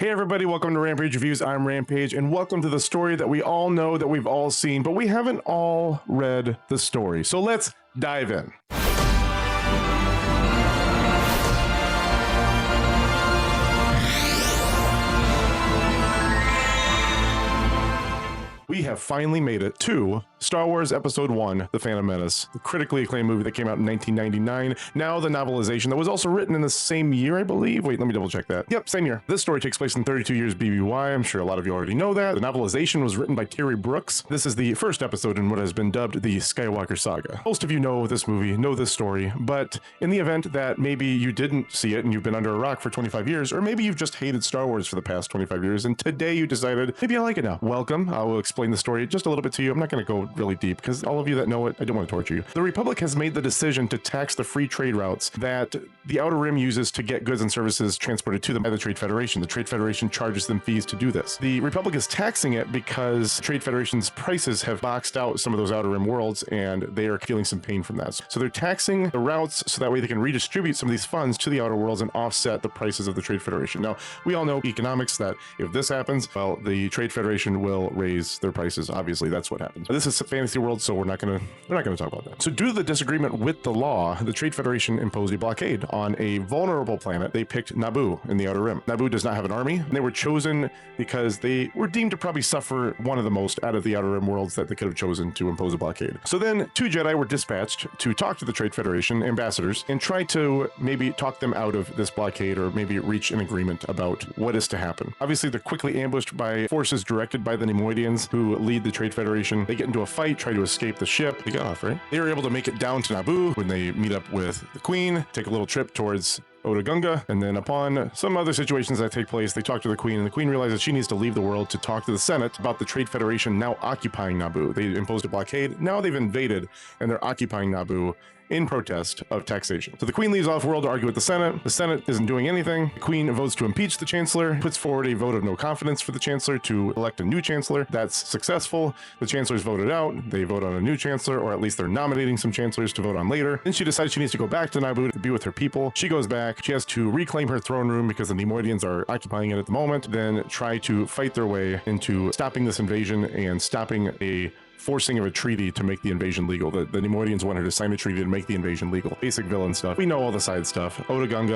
Hey everybody, welcome to Rampage Reviews. I'm Rampage, and welcome to the story that we all know, that we've all seen, but we haven't all read the story. So let's dive in. We have finally made it to Star Wars Episode 1, The Phantom Menace, the critically acclaimed movie that came out in 1999, now the novelization that was also written in the same year, I believe. Wait, let me double check that. Yep, same year. This story takes place in 32 years BBY. I'm sure a lot of you already know that. The novelization was written by Terry Brooks. This is the first episode in what has been dubbed the Skywalker Saga. Most of you know this movie, know this story, but in the event that maybe you didn't see it and you've been under a rock for 25 years, or maybe you've just hated Star Wars for the past 25 years, and today you decided, maybe I like it now. Welcome. I will explain the story just a little bit to you. I'm not going to go really deep because all of you that know it, I don't want to torture you. The Republic has made the decision to tax the free trade routes that the Outer Rim uses to get goods and services transported to them by the Trade Federation. The Trade Federation charges them fees to do this. The Republic is taxing it because the Trade Federation's prices have boxed out some of those Outer Rim worlds, and they are feeling some pain from that. So they're taxing the routes so that way they can redistribute some of these funds to the Outer Worlds and offset the prices of the Trade Federation. Now, we all know economics that if this happens, well, the Trade Federation will raise their prices. Obviously, that's what happens. But this is a fantasy world, so we're not going to talk about that. So due to the disagreement with the law, the Trade Federation imposed a blockade on a vulnerable planet. They picked Naboo in the Outer Rim. Naboo does not have an army, and they were chosen because they were deemed to probably suffer one of the most out of the Outer Rim worlds that they could have chosen to impose a blockade. So then two Jedi were dispatched to talk to the Trade Federation ambassadors and try to maybe talk them out of this blockade, or maybe reach an agreement about what is to happen. Obviously, they're quickly ambushed by forces directed by the Neimoidians, who lead the Trade Federation. They get into a fight, try to escape the ship. They got off, right? They were able to make it down to Naboo when they meet up with the Queen, take a little trip towards Otoh, and then upon some other situations that take place, they talk to the Queen, and the Queen realizes she needs to leave the world to talk to the Senate about the Trade Federation now occupying Naboo. They imposed a blockade. Now they've invaded, and they're occupying Naboo in protest of taxation. So the Queen leaves off world to argue with the Senate. The Senate isn't doing anything. The Queen votes to impeach the Chancellor, puts forward a vote of no confidence for the Chancellor to elect a new Chancellor. That's successful. The Chancellor's voted out. They vote on a new Chancellor, or at least they're nominating some Chancellors to vote on later. Then she decides she needs to go back to Naboo to be with her people. She goes back. She has to reclaim her throne room because the Neimoidians are occupying it at the moment, then try to fight their way into stopping this invasion and stopping a forcing of a treaty to make the invasion legal. The Neimoidians want her to sign a treaty to make the invasion legal. Basic villain stuff. We know all the side stuff. Otoh, going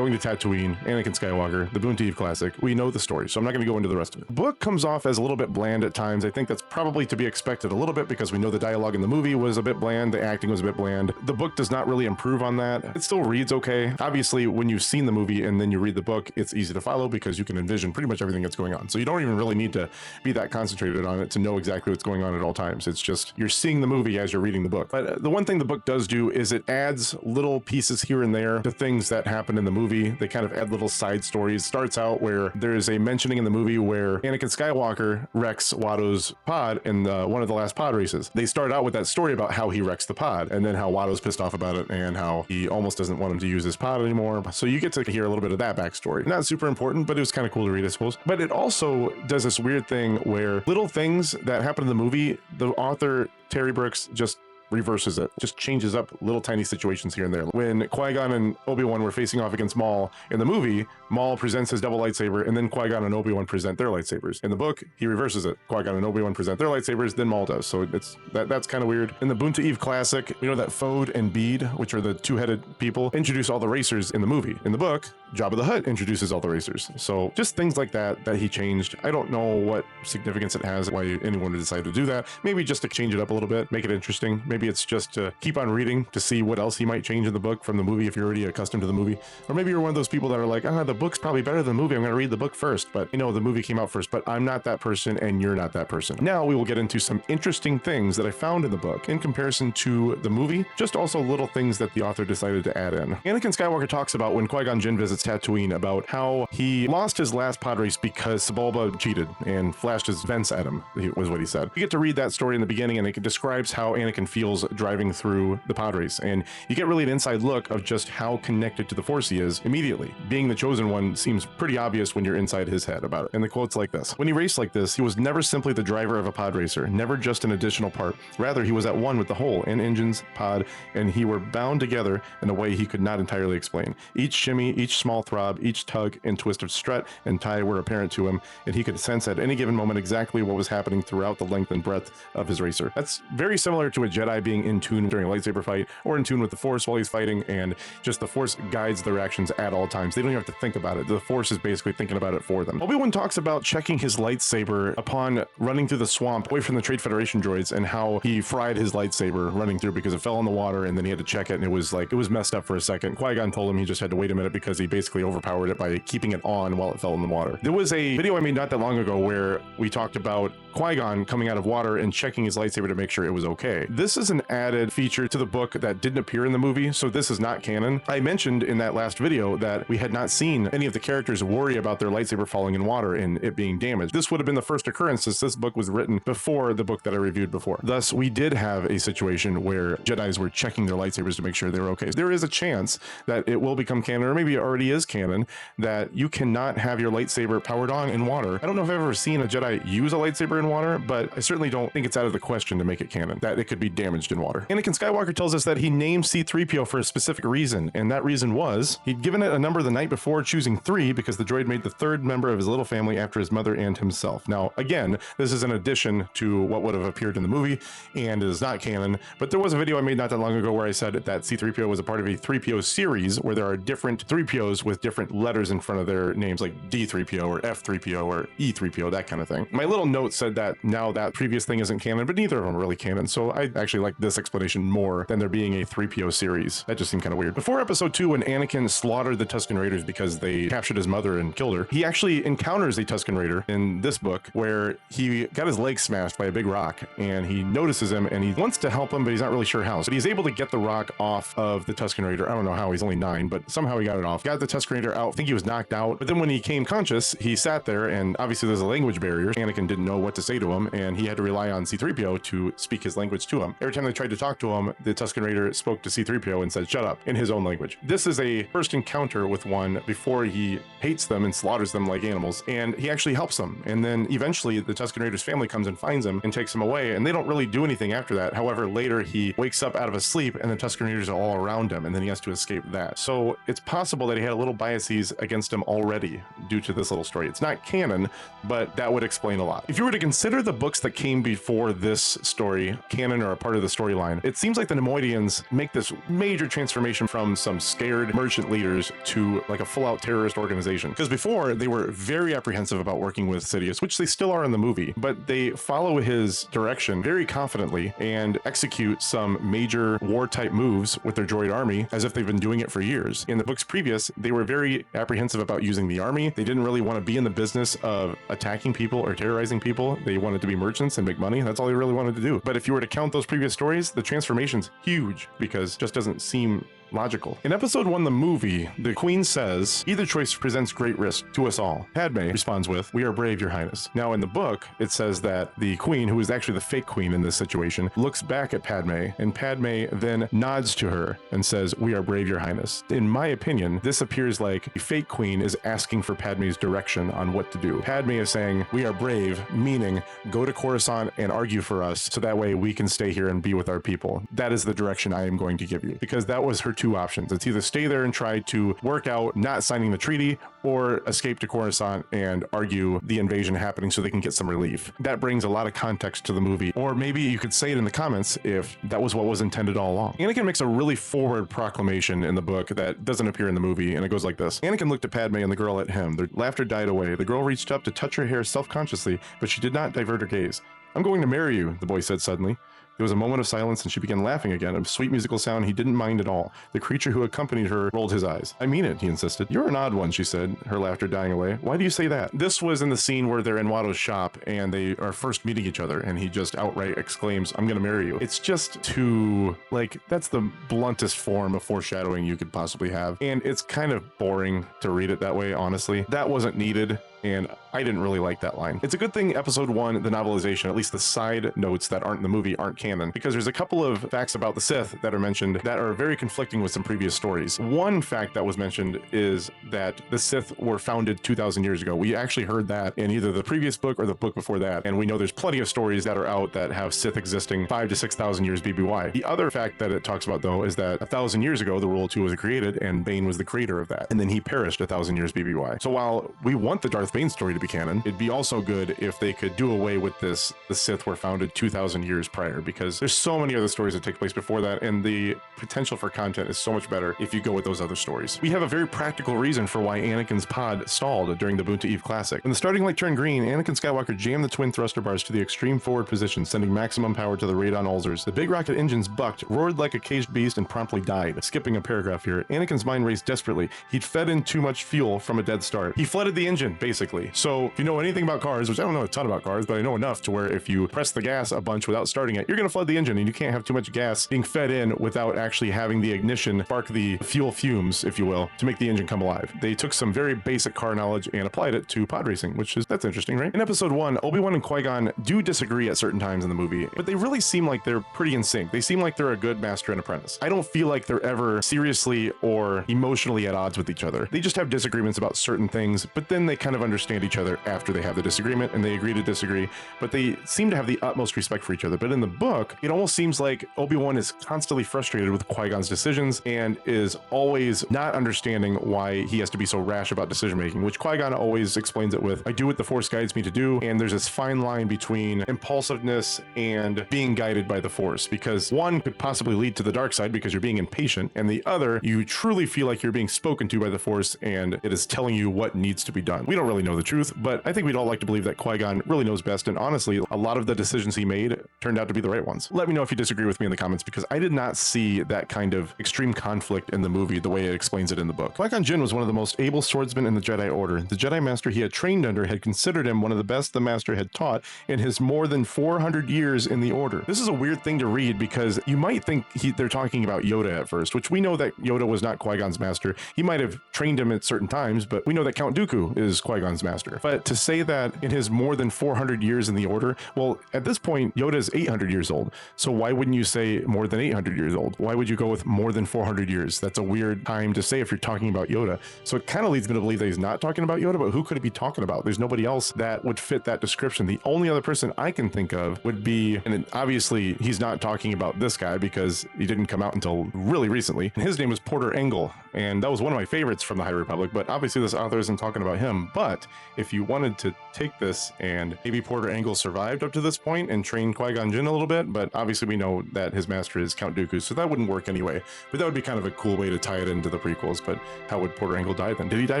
to Tatooine, Anakin Skywalker, the Boonta Eve Classic. We know the story, so I'm not going to go into the rest of it. The book comes off as a little bit bland at times. I think that's probably to be expected a little bit because we know the dialogue in the movie was a bit bland, the acting was a bit bland. The book does not really improve on that. It still reads okay. Obviously, when you've seen the movie and then you read the book, it's easy to follow because you can envision pretty much everything that's going on. So you don't even really need to be that concentrated on it to know exactly what's going on at all times. It's just you're seeing the movie as you're reading the book. But the one thing the book does do is it adds little pieces here and there to things that happen in the movie. They kind of add little side stories. It starts out where there's a mentioning in the movie where Anakin Skywalker wrecks Watto's pod in one of the last pod races. They start out with that story about how he wrecks the pod, and then how Watto's pissed off about it, and how he almost doesn't want him to use his pod anymore. So you get to hear a little bit of that backstory. Not super important, but it was kind of cool to read, I suppose. But it also does this weird thing where little things that happen in the movie, the author Terry Brooks just reverses it, just changes up little tiny situations here and there. When Qui-Gon and Obi-Wan were facing off against Maul in the movie, Maul presents his double lightsaber, and then Qui-Gon and Obi-Wan present their lightsabers. In the book, he reverses it. Qui-Gon and Obi-Wan present their lightsabers, then Maul does. So that's kind of weird. In the Boonta Eve Classic, you know that Fode and Bede, which are the two-headed people, introduce all the racers in the movie. In the book, Jabba the Hutt introduces all the racers. So just things like that he changed. I don't know what significance it has, why anyone would decide to do that. Maybe just to change it up a little bit, make it interesting. Maybe it's just to keep on reading to see what else he might change in the book from the movie if you're already accustomed to the movie. Or maybe you're one of those people that are like, the book's probably better than the movie. I'm going to read the book first. But the movie came out first, but I'm not that person and you're not that person. Now we will get into some interesting things that I found in the book in comparison to the movie, just also little things that the author decided to add in. Anakin Skywalker talks about when Qui-Gon Jinn visits Tatooine about how he lost his last pod race because Sebulba cheated and flashed his vents at him, was what he said. You get to read that story in the beginning, and it describes how Anakin feels driving through the pod race, and you get really an inside look of just how connected to the Force he is immediately. Being the chosen one seems pretty obvious when you're inside his head about it. And the quote's like this: "When he raced like this, he was never simply the driver of a pod racer, never just an additional part. Rather, he was at one with the whole, and engines, pod, and he were bound together in a way he could not entirely explain. Each shimmy, each small small throb, each tug and twist of strut and tie were apparent to him, and he could sense at any given moment exactly what was happening throughout the length and breadth of his racer. That's very similar to a Jedi being in tune during a lightsaber fight, or in tune with the Force while he's fighting, and just the Force guides their actions at all times. They don't even have to think about it. The Force is basically thinking about it for them. Obi-Wan talks about checking his lightsaber upon running through the swamp away from the Trade Federation droids, and how he fried his lightsaber running through because it fell in the water, and then he had to check it, and it was messed up for a second. Qui-Gon told him he just had to wait a minute because he basically overpowered it by keeping it on while it fell in the water. There was a video I made not that long ago where we talked about Qui-Gon coming out of water and checking his lightsaber to make sure it was okay. This is an added feature to the book that didn't appear in the movie, so this is not canon. I mentioned in that last video that we had not seen any of the characters worry about their lightsaber falling in water and it being damaged. This would have been the first occurrence, since this book was written before the book that I reviewed before. Thus, we did have a situation where Jedis were checking their lightsabers to make sure they were okay. There is a chance that it will become canon, or maybe it already is canon, that you cannot have your lightsaber powered on in water. I don't know if I've ever seen a Jedi use a lightsaber in water, but I certainly don't think it's out of the question to make it canon that it could be damaged in water. Anakin Skywalker tells us that he named C-3PO for a specific reason, and that reason was he'd given it a number the night before, choosing 3 because the droid made the 3rd member of his little family after his mother and himself. Now, again, this is an addition to what would have appeared in the movie, and it is not canon, but there was a video I made not that long ago where I said that C-3PO was a part of a 3PO series where there are different 3POs with different letters in front of their names, like D-3PO or F-3PO or E-3PO, that kind of thing. My little note said that now that previous thing isn't canon, but neither of them are really canon, so I actually like this explanation more than there being a 3PO series. That just seemed kind of weird. Before episode 2, when Anakin slaughtered the Tusken Raiders because they captured his mother and killed her, he actually encounters a Tusken Raider in this book where he got his leg smashed by a big rock, and he notices him and he wants to help him, but he's not really sure how. So he's able to get the rock off of the Tusken Raider. I don't know how, he's only 9, but somehow he got it off. Got the Tusken Raider out. I think he was knocked out, but then when he came conscious, he sat there, and obviously there's a language barrier. Anakin didn't know what to say to him, and he had to rely on C-3PO to speak his language to him. Every time they tried to talk to him, the Tusken Raider spoke to C-3PO and said, "Shut up," in his own language. This is a first encounter with one before he hates them and slaughters them like animals, and he actually helps them. And then eventually the Tusken Raider's family comes and finds him and takes him away, and they don't really do anything after that. However, later he wakes up out of a sleep and the Tusken Raiders are all around him, and then he has to escape that. So it's possible that he had a little biases against him already due to this little story. It's not canon, but that would explain a lot. If you were to consider the books that came before this story canon or a part of the storyline, it seems like the Neimoidians make this major transformation from some scared merchant leaders to like a full-out terrorist organization. Because before, they were very apprehensive about working with Sidious, which they still are in the movie, but they follow his direction very confidently and execute some major war-type moves with their droid army as if they've been doing it for years. In the books previous, they were very apprehensive about using the army. They didn't really want to be in the business of attacking people or terrorizing people. They wanted to be merchants and make money. That's all they really wanted to do. But if you were to count those previous stories, the transformation's huge because it just doesn't seem logical. In episode 1, the movie, the Queen says, "Either choice presents great risk to us all." Padme responds with, "We are brave, Your Highness." Now in the book, it says that the Queen, who is actually the fake Queen in this situation, looks back at Padme, and Padme then nods to her and says, "We are brave, Your Highness." In my opinion, this appears like the fake Queen is asking for Padme's direction on what to do. Padme is saying, "We are brave," meaning go to Coruscant and argue for us so that way we can stay here and be with our people. That is the direction I am going to give you, because that was her 2 options. It's either stay there and try to work out not signing the treaty, or escape to Coruscant and argue the invasion happening so they can get some relief. That brings a lot of context to the movie, or maybe you could say it in the comments if that was what was intended all along. Anakin makes a really forward proclamation in the book that doesn't appear in the movie, and it goes like this. Anakin looked at Padme and the girl at him. Their laughter died away. The girl reached up to touch her hair self-consciously, but she did not divert her gaze. "I'm going to marry you," the boy said suddenly. There was a moment of silence, and she began laughing again, a sweet musical sound he didn't mind at all. The creature who accompanied her rolled his eyes. "I mean it," he insisted. "You're an odd one," she said, her laughter dying away. "Why do you say that?" This was in the scene where they're in Watto's shop, and they are first meeting each other, and he just outright exclaims, "I'm gonna marry you." It's just too, like, that's the bluntest form of foreshadowing you could possibly have, and it's kind of boring to read it that way, honestly. That wasn't needed. And I didn't really like that line. It's a good thing episode 1, the novelization, at least the side notes that aren't in the movie, aren't canon, because there's a couple of facts about the Sith that are mentioned that are very conflicting with some previous stories. One fact that was mentioned is that the Sith were founded 2,000 years ago. We actually heard that in either the previous book or the book before that, and we know there's plenty of stories that are out that have Sith existing 5,000 to 6,000 years BBY. The other fact that it talks about, though, is that 1,000 years ago, the Rule of Two was created, and Bane was the creator of that, and then he perished 1,000 years BBY. So while we want the Darth Bane story to be canon, it'd be also good if they could do away with this, the Sith were founded 2,000 years prior, because there's so many other stories that take place before that, and the potential for content is so much better if you go with those other stories. We have a very practical reason for why Anakin's pod stalled during the Boonta Eve Classic. When the starting light turned green, Anakin Skywalker jammed the twin thruster bars to the extreme forward position, sending maximum power to the radon ulzers. The big rocket engines bucked, roared like a caged beast, and promptly died. Skipping a paragraph here, Anakin's mind raced desperately. He'd fed in too much fuel from a dead start. He flooded the engine, basically. So if you know anything about cars, which I don't know a ton about cars, but I know enough to where if you press the gas a bunch without starting it, you're going to flood the engine, and you can't have too much gas being fed in without actually having the ignition spark the fuel fumes, if you will, to make the engine come alive. They took some very basic car knowledge and applied it to pod racing, that's interesting, right? In episode 1, Obi-Wan and Qui-Gon do disagree at certain times in the movie, but they really seem like they're pretty in sync. They seem like they're a good master and apprentice. I don't feel like they're ever seriously or emotionally at odds with each other. They just have disagreements about certain things, but then they kind of understand each other after they have the disagreement, and they agree to disagree, but they seem to have the utmost respect for each other. But in the book, it almost seems like Obi-Wan is constantly frustrated with Qui-Gon's decisions and is always not understanding why he has to be so rash about decision making, which Qui-Gon always explains it with, I do what the Force guides me to do, and there's this fine line between impulsiveness and being guided by the Force, because one could possibly lead to the dark side because you're being impatient, and the other, you truly feel like you're being spoken to by the Force and it is telling you what needs to be done. We don't really know the truth, but I think we'd all like to believe that Qui-Gon really knows best, and honestly, a lot of the decisions he made turned out to be the right ones. Let me know if you disagree with me in the comments, because I did not see that kind of extreme conflict in the movie the way it explains it in the book. Qui-Gon Jinn was one of the most able swordsmen in the Jedi Order. The Jedi Master he had trained under had considered him one of the best the Master had taught in his more than 400 years in the Order. This is a weird thing to read because you might think they're talking about Yoda at first, which we know that Yoda was not Qui-Gon's master. He might have trained him at certain times, but we know that Count Dooku is Qui-Gon's master. But to say that in his more than 400 years in the Order, well, at this point, Yoda is 800 years old. So why wouldn't you say more than 800 years old? Why would you go with more than 400 years? That's a weird time to say if you're talking about Yoda. So it kind of leads me to believe that he's not talking about Yoda, but who could it be talking about? There's nobody else that would fit that description. The only other person I can think of would be, and obviously he's not talking about this guy because he didn't come out until really recently, and his name was Porter Engle, and that was one of my favorites from the High Republic, but obviously this author isn't talking about him. But if you wanted to take this, and maybe Porter Engle survived up to this point and trained Qui-Gon Jinn a little bit, but obviously we know that his master is Count Dooku, so that wouldn't work anyway. But that would be kind of a cool way to tie it into the prequels. But how would Porter Engle die then? Did he die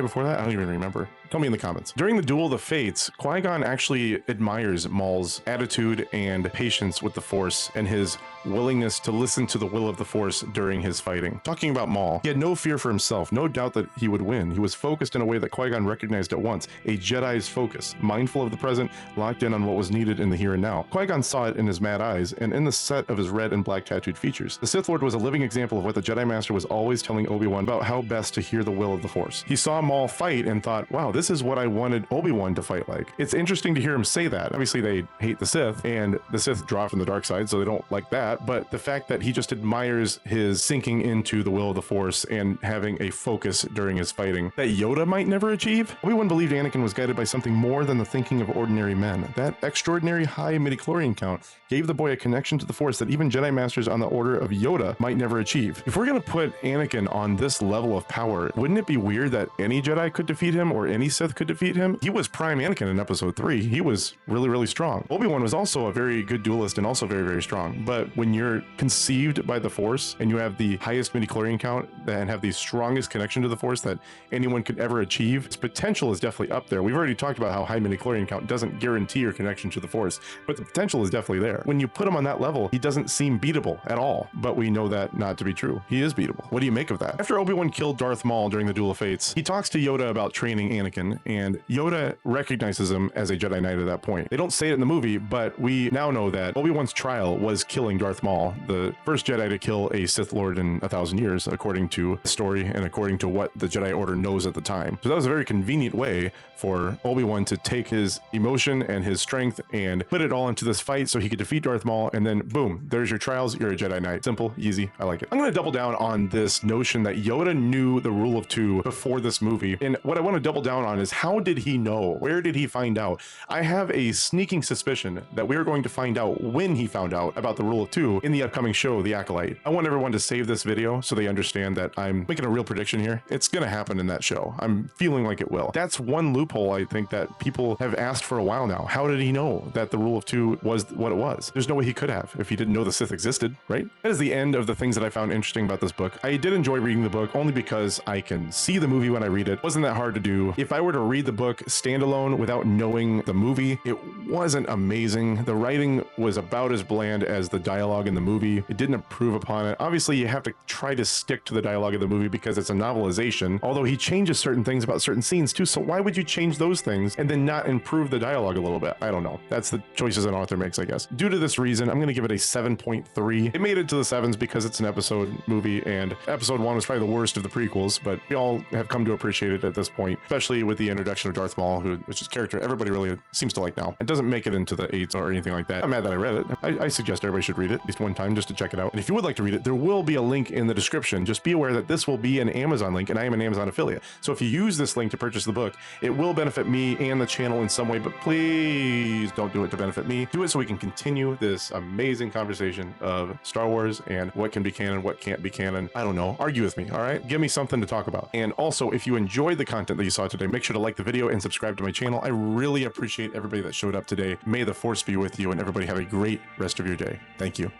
before that? I don't even remember. Tell me in the comments. During the Duel of the Fates, Qui-Gon actually admires Maul's attitude and patience with the Force and his willingness to listen to the will of the Force during his fighting. Talking about Maul, he had no fear for himself, no doubt that he would win. He was focused in a way that Qui-Gon recognized at once, a Jedi's focus, mindful of the present, locked in on what was needed in the here and now. Qui-Gon saw it in his mad eyes and in the set of his red and black tattooed features. The Sith Lord was a living example of what the Jedi Master was always telling Obi-Wan about how best to hear the will of the Force. He saw Maul fight and thought, wow, this is what I wanted Obi-Wan to fight like. It's interesting to hear him say that. Obviously they hate the Sith, and the Sith draw from the dark side, so they don't like that, but the fact that he just admires his sinking into the will of the Force and having a focus during his fighting that Yoda might never achieve. Obi-Wan believed Anakin was guided by something more than the thinking of ordinary men. That extraordinary high midichlorian count gave the boy a connection to the Force that even Jedi Masters on the order of Yoda might never achieve. If we're going to put Anakin on this level of power, wouldn't it be weird that any Jedi could defeat him or any Sith could defeat him? He was prime Anakin in episode 3. He was really, really strong. Obi-Wan was also a very good duelist and also very, very strong. But when you're conceived by the Force and you have the highest midichlorian count and have the strongest connection to the Force that anyone could ever achieve, its potential is definitely up there. We've already talked about how high midichlorian count doesn't guarantee your connection to the Force, but the potential is definitely there. When you put him on that level, he doesn't seem beatable at all, but we know that not to be true. He is beatable. What do you make of that? After Obi-Wan killed Darth Maul during the Duel of Fates, he talks to Yoda about training Anakin. Anakin, and Yoda recognizes him as a Jedi Knight at that point. They don't say it in the movie, but we now know that Obi-Wan's trial was killing Darth Maul, the first Jedi to kill a Sith Lord in 1,000 years, according to the story and according to what the Jedi Order knows at the time. So that was a very convenient way for Obi-Wan to take his emotion and his strength and put it all into this fight so he could defeat Darth Maul, and then boom, there's your trials, you're a Jedi Knight. Simple, easy, I like it. I'm going to double down on this notion that Yoda knew the rule of two before this movie, and what I want to double down on is how did he know? Where did he find out? I have a sneaking suspicion that we're going to find out when he found out about the rule of two in the upcoming show, The Acolyte. I want everyone to save this video so they understand that I'm making a real prediction here. It's going to happen in that show. I'm feeling like it will. That's one loophole I think that people have asked for a while now. How did he know that the rule of two was what it was? There's no way he could have if he didn't know the Sith existed, right? That is the end of the things that I found interesting about this book. I did enjoy reading the book only because I can see the movie when I read it. It wasn't that hard to do. If I were to read the book standalone without knowing the movie, it wasn't amazing. The writing was about as bland as the dialogue in the movie. It didn't improve upon it. Obviously, you have to try to stick to the dialogue of the movie because it's a novelization, although he changes certain things about certain scenes too, so why would you change those things and then not improve the dialogue a little bit? I don't know. That's the choices an author makes, I guess. Due to this reason, I'm going to give it a 7.3. It made it to the 7s because it's an episode movie, and episode 1 was probably the worst of the prequels, but we all have come to appreciate it at this point, especially with the introduction of Darth Maul, which is a character everybody really seems to like now. It doesn't make it into the 8s or anything like that. I'm mad that I read it. I suggest everybody should read it at least one time just to check it out. And if you would like to read it, there will be a link in the description. Just be aware that this will be an Amazon link, and I am an Amazon affiliate. So if you use this link to purchase the book, it will benefit me and the channel in some way, but please don't do it to benefit me. Do it so we can continue this amazing conversation of Star Wars and what can be canon, what can't be canon. I don't know. Argue with me, all right? Give me something to talk about. And also, if you enjoyed the content that you saw today, make sure to like the video and subscribe to my channel. I really appreciate everybody that showed up today. May the Force be with you, and everybody have a great rest of your day. Thank you.